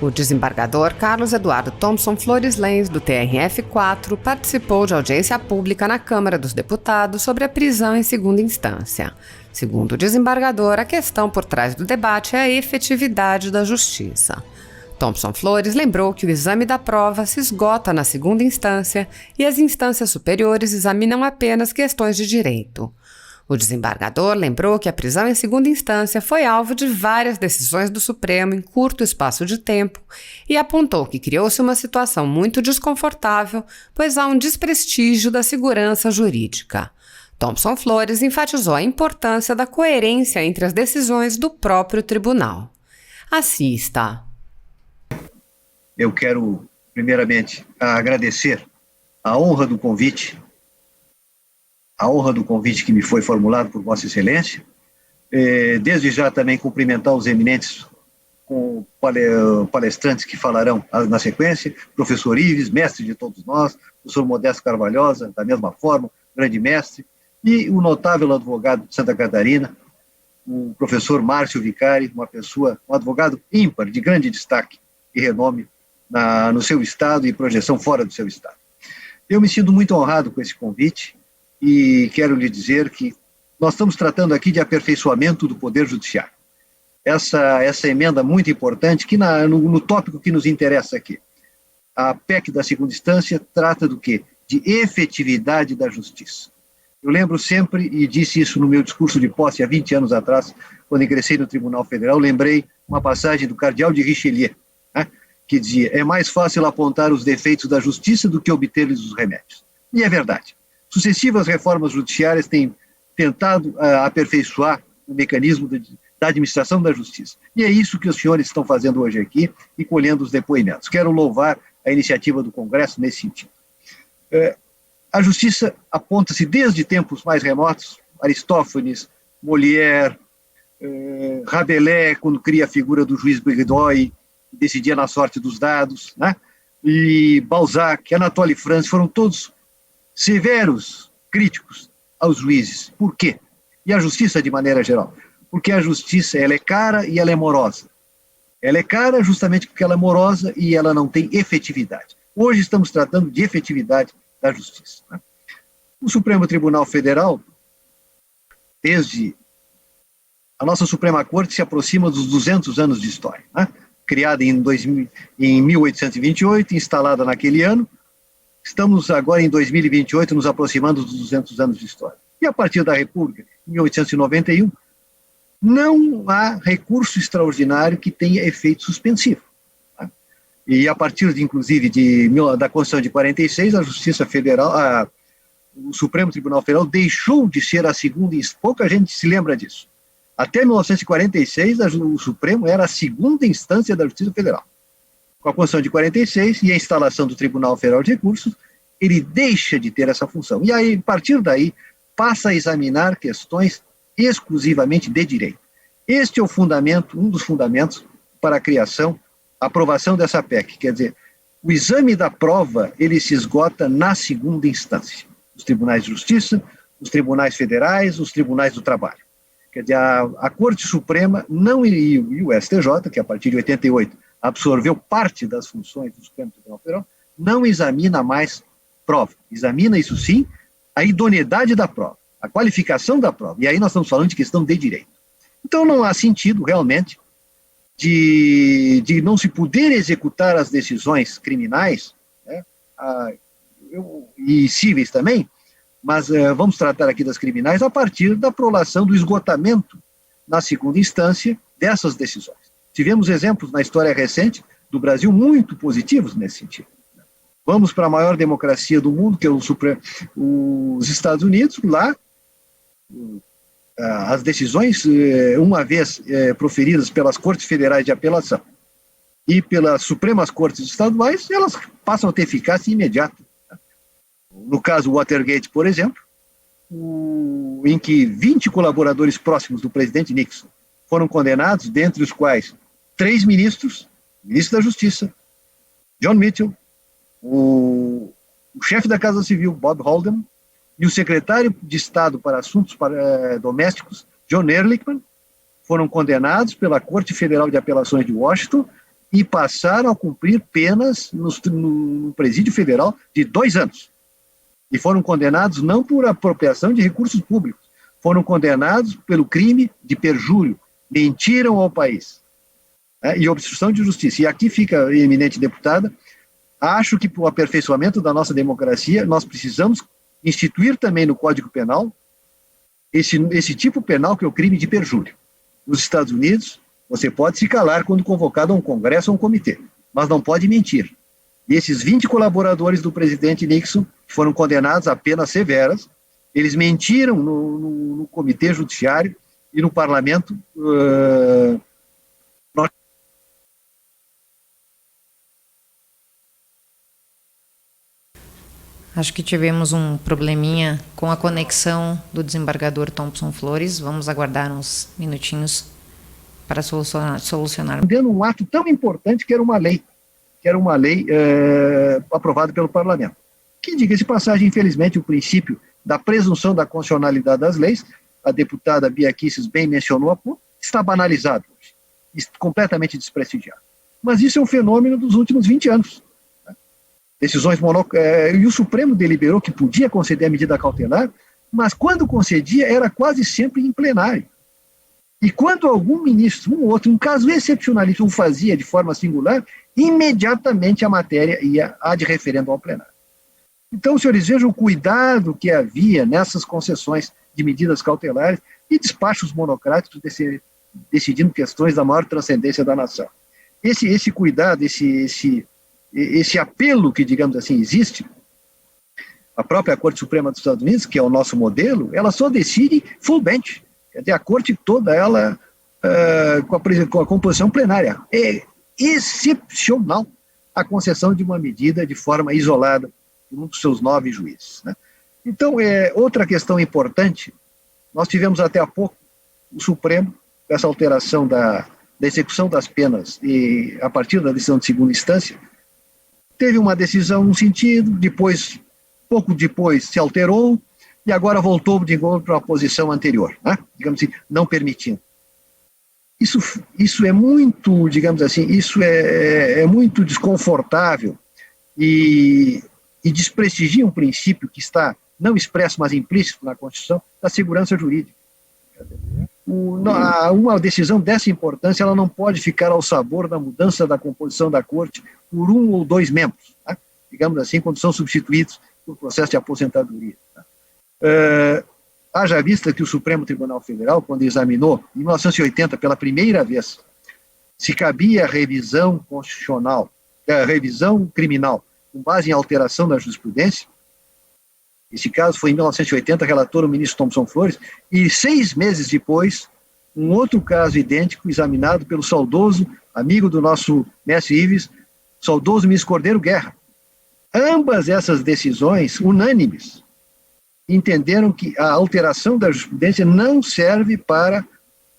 O desembargador Carlos Eduardo Thompson Flores Lenz, do TRF-4, participou de audiência pública na Câmara dos Deputados sobre a prisão em segunda instância. Segundo o desembargador, a questão por trás do debate é a efetividade da justiça. Thompson Flores lembrou que o exame da prova se esgota na segunda instância e as instâncias superiores examinam apenas questões de direito. O desembargador lembrou que a prisão em segunda instância foi alvo de várias decisões do Supremo em curto espaço de tempo e apontou que criou-se uma situação muito desconfortável, pois há um desprestígio da segurança jurídica. Thompson Flores enfatizou a importância da coerência entre as decisões do próprio tribunal. Assista. Eu quero, primeiramente, agradecer a honra do convite que me foi formulado por Vossa Excelência. Desde já também cumprimentar os eminentes palestrantes que falarão na sequência, professor Ives, mestre de todos nós, professor Modesto Carvalhosa, da mesma forma, grande mestre, e o notável advogado de Santa Catarina, o professor Márcio Vicari, um advogado ímpar, de grande destaque e renome no seu estado e projeção fora do seu estado. Eu me sinto muito honrado com esse convite, e quero lhe dizer que nós estamos tratando aqui de aperfeiçoamento do Poder Judiciário. Essa emenda muito importante, que no tópico que nos interessa aqui. A PEC da segunda instância trata do quê? De efetividade da justiça. Eu lembro sempre, e disse isso no meu discurso de posse há 20 anos atrás, quando ingressei no Tribunal Federal, lembrei uma passagem do cardeal de Richelieu, né, que dizia: é mais fácil apontar os defeitos da justiça do que obter-lhes os remédios. E é verdade. Sucessivas reformas judiciárias têm tentado aperfeiçoar o mecanismo da administração da justiça. E é isso que os senhores estão fazendo hoje aqui e colhendo os depoimentos. Quero louvar a iniciativa do Congresso nesse sentido. A justiça aponta-se desde tempos mais remotos, Aristófanes, Molière, Rabelais, quando cria a figura do juiz Bridoy, que decidia na sorte dos dados, né? E Balzac, Anatole France, foram todos severos críticos aos juízes. Por quê? E a justiça de maneira geral? Porque a justiça, ela é cara e ela é morosa. Ela é cara justamente porque ela é morosa e ela não tem efetividade. Hoje estamos tratando de efetividade da justiça, né? O Supremo Tribunal Federal, desde a nossa Suprema Corte, se aproxima dos 200 anos de história, né? Criada em 1828, instalada naquele ano. Estamos agora em 2028, nos aproximando dos 200 anos de história. E a partir da República, em 1891, não há recurso extraordinário que tenha efeito suspensivo, tá? E a partir, inclusive, da Constituição de 46, a Justiça Federal, o Supremo Tribunal Federal deixou de ser a segunda instância. Pouca gente se lembra disso. Até 1946, o Supremo era a segunda instância da Justiça Federal. Com a Constituição de 46 e a instalação do Tribunal Federal de Recursos, ele deixa de ter essa função. E aí, a partir daí, passa a examinar questões exclusivamente de direito. Este é o fundamento, um dos fundamentos para a aprovação dessa PEC. Quer dizer, o exame da prova, ele se esgota na segunda instância. Os tribunais de justiça, os tribunais federais, os tribunais do trabalho. Quer dizer, a Corte Suprema e o STJ, que a partir de 88 absorveu parte das funções do Supremo Tribunal Federal, não examina mais prova. Examina, isso sim, a idoneidade da prova, a qualificação da prova. E aí nós estamos falando de questão de direito. Então não há sentido, realmente, de não se poder executar as decisões criminais, né, e cíveis também, mas vamos tratar aqui das criminais a partir da prolação do esgotamento na segunda instância dessas decisões. Tivemos exemplos na história recente do Brasil muito positivos nesse sentido. Vamos para a maior democracia do mundo, que é os Estados Unidos. Lá, as decisões, uma vez proferidas pelas Cortes Federais de Apelação e pelas Supremas Cortes Estaduais, elas passam a ter eficácia imediata. No caso Watergate, por exemplo, em que 20 colaboradores próximos do presidente Nixon foram condenados, dentre os quais 3 ministros, ministro da Justiça, John Mitchell, o chefe da Casa Civil, Bob Haldeman, e o secretário de Estado para Assuntos Domésticos, John Ehrlichman, foram condenados pela Corte Federal de Apelações de Washington e passaram a cumprir penas no presídio federal de 2 anos. E foram condenados não por apropriação de recursos públicos, foram condenados pelo crime de perjúrio, mentiram ao país, e obstrução de justiça. E aqui fica, eminente deputada, acho que para o aperfeiçoamento da nossa democracia, nós precisamos instituir também no Código Penal esse tipo penal que é o crime de perjúrio. Nos Estados Unidos, você pode se calar quando convocado a um congresso ou um comitê, mas não pode mentir. E esses 20 colaboradores do presidente Nixon, que foram condenados a penas severas, eles mentiram no comitê judiciário e no parlamento. Acho que tivemos um probleminha com a conexão do desembargador Thompson Flores. Vamos aguardar uns minutinhos para solucionar. Dando um ato tão importante que era uma lei aprovada pelo parlamento. Que, diga-se de passagem, infelizmente, o princípio da presunção da constitucionalidade das leis, a deputada Bia Kicis bem mencionou há pouco, está banalizado hoje, completamente desprestigiado. Mas isso é um fenômeno dos últimos 20 anos. Decisões e o Supremo deliberou que podia conceder a medida cautelar, mas quando concedia era quase sempre em plenário. E quando algum ministro, um outro, um caso excepcionalista, o fazia de forma singular, imediatamente a matéria ia de referendo ao plenário. Então, senhores, vejam o cuidado que havia nessas concessões de medidas cautelares e despachos monocráticos decidindo questões da maior transcendência da nação. Esse cuidado, esse apelo que, digamos assim, existe, a própria Corte Suprema dos Estados Unidos, que é o nosso modelo, ela só decide full bench. Quer dizer, a Corte toda, ela, com a composição plenária. É excepcional a concessão de uma medida de forma isolada por um dos seus 9 juízes. Né? Então, outra questão importante, nós tivemos até há pouco o Supremo, com essa alteração da execução das penas, e a partir da decisão de segunda instância, teve uma decisão num sentido, pouco depois se alterou, e agora voltou de novo para a posição anterior, né? Digamos assim, não permitindo. Isso é muito, digamos assim, isso é muito desconfortável e desprestigia um princípio que está não expresso, mas implícito na Constituição, da segurança jurídica. Uma decisão dessa importância, ela não pode ficar ao sabor da mudança da composição da Corte por 1 ou 2 membros, tá? Digamos assim, quando são substituídos por processo de aposentadoria. Tá? Haja vista que o Supremo Tribunal Federal, quando examinou, em 1980, pela primeira vez, se cabia revisão constitucional, revisão criminal, com base em alteração da jurisprudência. Esse caso foi em 1980, relator o ministro Thompson Flores, e 6 meses depois, um outro caso idêntico, examinado pelo saudoso amigo do nosso mestre Ives, saudoso ministro Cordeiro Guerra. Ambas essas decisões, unânimes, entenderam que a alteração da jurisprudência não serve para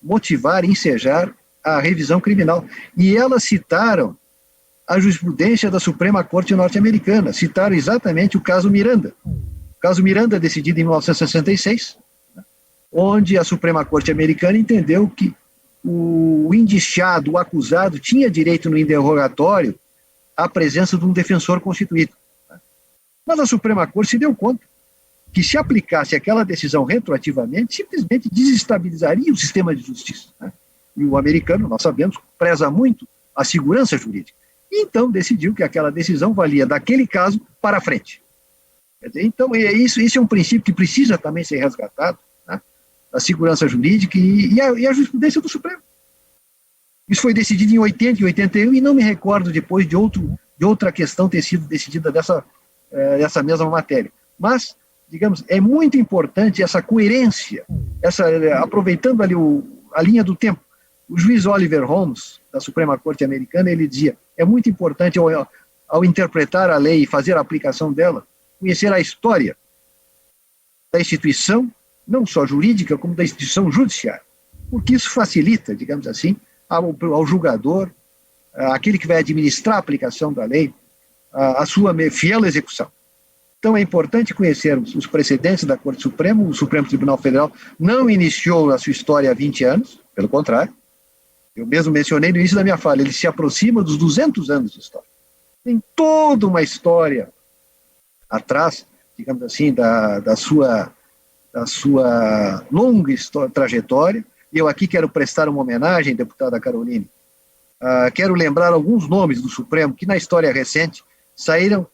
motivar, ensejar a revisão criminal. E elas citaram a jurisprudência da Suprema Corte norte-americana, citaram exatamente o caso Miranda. O caso Miranda, decidido em 1966, onde a Suprema Corte americana entendeu que o indiciado, o acusado, tinha direito no interrogatório à presença de um defensor constituído. Mas a Suprema Corte se deu conta que, se aplicasse aquela decisão retroativamente, simplesmente desestabilizaria o sistema de justiça. Né? E o americano, nós sabemos, preza muito a segurança jurídica. E então decidiu que aquela decisão valia daquele caso para frente. Quer dizer, então, isso é um princípio que precisa também ser resgatado, né? A segurança jurídica e a jurisprudência do Supremo. Isso foi decidido em 80 e 81, e não me recordo depois de outra questão ter sido decidida dessa mesma matéria. Mas, digamos, é muito importante essa coerência, aproveitando ali a linha do tempo. O juiz Oliver Holmes, da Suprema Corte americana, ele dizia, é muito importante, ao interpretar a lei e fazer a aplicação dela, conhecer a história da instituição, não só jurídica, como da instituição judiciária, porque isso facilita, digamos assim, ao julgador, aquele que vai administrar a aplicação da lei, a sua fiel execução. Então é importante conhecermos os precedentes da Corte Suprema. O Supremo Tribunal Federal não iniciou a sua história há 20 anos, pelo contrário, Eu mesmo mencionei no início da minha fala, ele se aproxima dos 200 anos de história. Tem toda uma história atrás, digamos assim, da sua longa trajetória. E eu aqui quero prestar uma homenagem, deputada Caroline. Quero lembrar alguns nomes do Supremo que na história recente saíram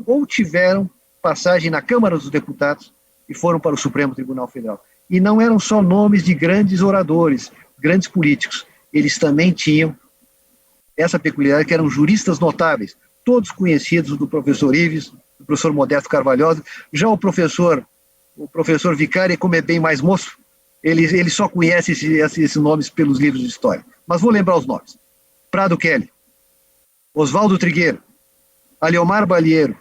ou tiveram passagem na Câmara dos Deputados e foram para o Supremo Tribunal Federal. E não eram só nomes de grandes oradores, grandes políticos. Eles também tinham essa peculiaridade que eram juristas notáveis, todos conhecidos do professor Ives, do professor Modesto Carvalhosa. Já o professor Vicari, como é bem mais moço, ele só conhece esses nomes pelos livros de história. Mas vou lembrar os nomes. Prado Kelly, Oswaldo Trigueiro, Aleomar Balheiro,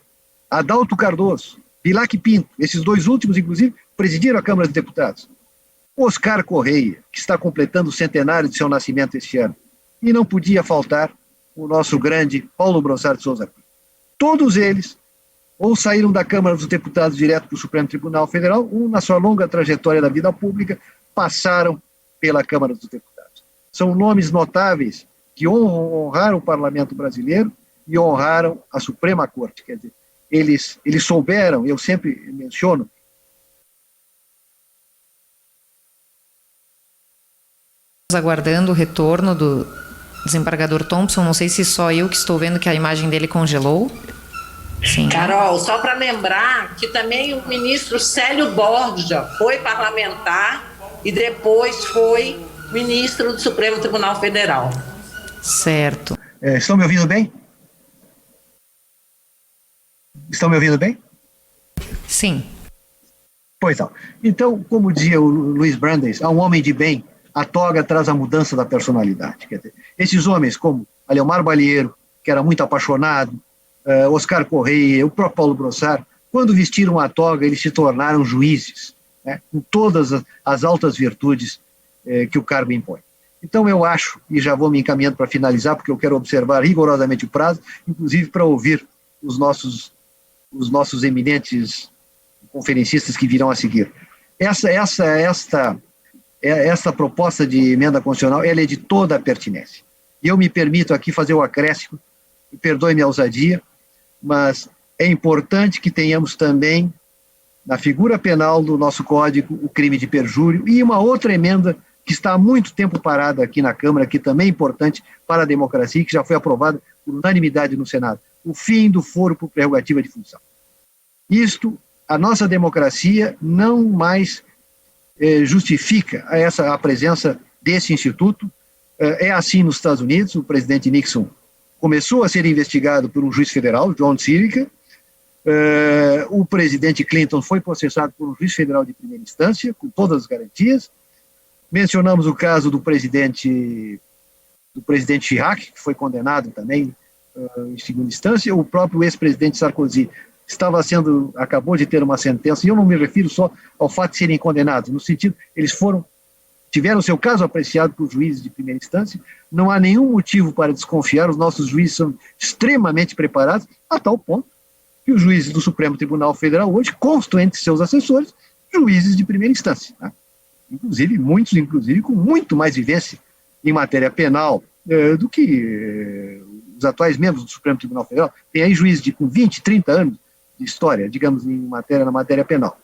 Adalto Cardoso, Bilac Pinto, esses dois últimos, inclusive, presidiram a Câmara dos Deputados. Oscar Correia, que está completando o centenário de seu nascimento este ano. E não podia faltar o nosso grande Paulo Brossard de Souza. Todos eles ou saíram da Câmara dos Deputados direto para o Supremo Tribunal Federal, ou na sua longa trajetória da vida pública, passaram pela Câmara dos Deputados. São nomes notáveis que honraram o Parlamento brasileiro e honraram a Suprema Corte. Quer dizer, eles souberam, eu sempre menciono, aguardando o retorno do desembargador Thompson. Não sei se só eu que estou vendo que a imagem dele congelou. Sim. Carol, só para lembrar que também o ministro Célio Borja foi parlamentar e depois foi ministro do Supremo Tribunal Federal. Certo. Estão me ouvindo bem? Estão me ouvindo bem? Sim. Pois não. Então, como dizia o Luiz Brandes, a um homem de bem, a toga traz a mudança da personalidade. Quer dizer, esses homens como Aleomar Balheiro, que era muito apaixonado, Oscar Correia, o próprio Paulo Brossard, quando vestiram a toga, eles se tornaram juízes, né, com todas as altas virtudes que o cargo impõe. Então eu acho, e já vou me encaminhando para finalizar, porque eu quero observar rigorosamente o prazo, inclusive para ouvir os nossos eminentes conferencistas que virão a seguir. Esta proposta de emenda constitucional, ela é de toda a pertinência. E eu me permito aqui fazer o acréscimo, e perdoe-me a ousadia, mas é importante que tenhamos também, na figura penal do nosso Código, o crime de perjúrio, e uma outra emenda que está há muito tempo parada aqui na Câmara, que também é importante para a democracia, que já foi aprovada por unanimidade no Senado, o fim do foro por prerrogativa de função. Isto, a nossa democracia não mais justifica a presença desse instituto. É assim nos Estados Unidos. O presidente Nixon começou a ser investigado por um juiz federal, John Sirica. O presidente Clinton foi processado por um juiz federal de primeira instância, com todas as garantias. Mencionamos o caso do presidente Chirac, que foi condenado também em segunda instância. O próprio ex-presidente Sarkozy acabou de ter uma sentença, e eu não me refiro só ao fato de serem condenados, no sentido, eles tiveram seu caso apreciado por juízes de primeira instância. Não há nenhum motivo para desconfiar, os nossos juízes são extremamente preparados, a tal ponto que os juízes do Supremo Tribunal Federal hoje constam entre seus assessores juízes de primeira instância, né? Muitos com muito mais vivência em matéria penal do que os atuais membros do Supremo Tribunal Federal. Tem aí juízes com 20, 30 anos de história, digamos, na matéria penal.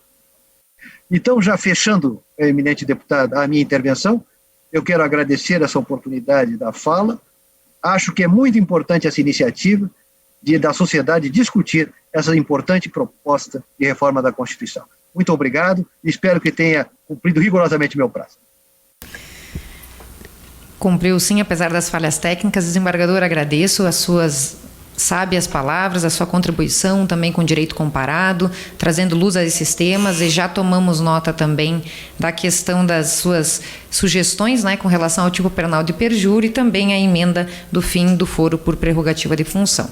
Então, já fechando, eminente deputada, a minha intervenção, eu quero agradecer essa oportunidade da fala. Acho que é muito importante essa iniciativa da sociedade discutir essa importante proposta de reforma da Constituição. Muito obrigado e espero que tenha cumprido rigorosamente meu prazo. Cumpriu sim, apesar das falhas técnicas. Desembargador, agradeço as suas sábias palavras, a sua contribuição também com direito comparado, trazendo luz a esses temas, e já tomamos nota também da questão das suas sugestões, né, com relação ao tipo penal de perjúrio e também a emenda do fim do foro por prerrogativa de função.